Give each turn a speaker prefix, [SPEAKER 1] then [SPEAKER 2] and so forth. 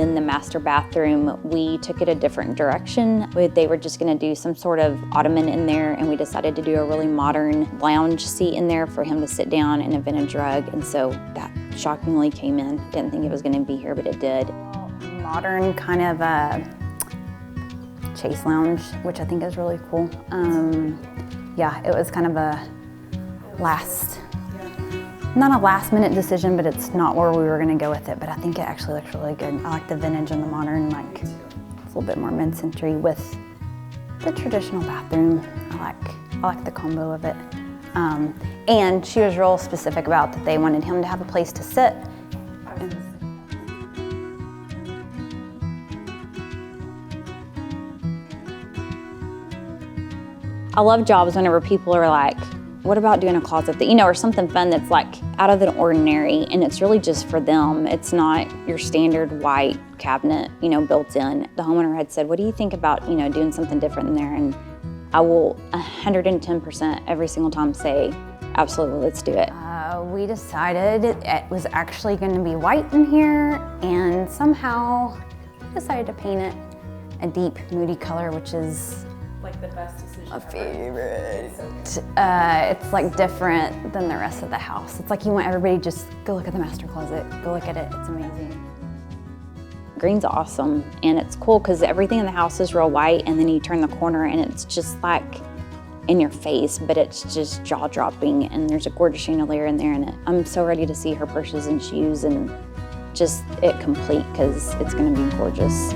[SPEAKER 1] then the master bathroom, we took it a different direction. They were just gonna do some sort of ottoman in there, and we decided to do a really modern lounge seat in there for him to sit down and a vintage rug, and so that shockingly came in. Didn't think it was gonna be here, but it did. Modern kind of a chase lounge, which I think is really cool. Yeah, it was kind of a not a last minute decision, but it's not where we were gonna go with it, but I think it actually looks really good. I like the vintage and the modern, like it's a little bit more mid-century with the traditional bathroom. I like the combo of it. And she was real specific about that they wanted him to have a place to sit. I love jobs whenever people are like, what about doing a closet that, or something fun that's like out of the ordinary, and it's really just for them. It's not your standard white cabinet, built in. The homeowner had said, what do you think about, doing something different in there? And I will 110% every single time say, absolutely, let's do it. We decided it was actually gonna be white in here, and somehow decided to paint it a deep, moody color, which is
[SPEAKER 2] like the best decision
[SPEAKER 1] a
[SPEAKER 2] ever.
[SPEAKER 1] favorite.
[SPEAKER 2] It's so good.
[SPEAKER 1] It's like different than the rest of the house. It's like you want everybody to just go look at the master closet, go look at it, it's amazing. Green's awesome, and it's cool because everything in the house is real white, and then you turn the corner and it's just like in your face, but it's just jaw-dropping, and there's a gorgeous chandelier in there, and I'm so ready to see her purses and shoes and just it complete because it's gonna be gorgeous.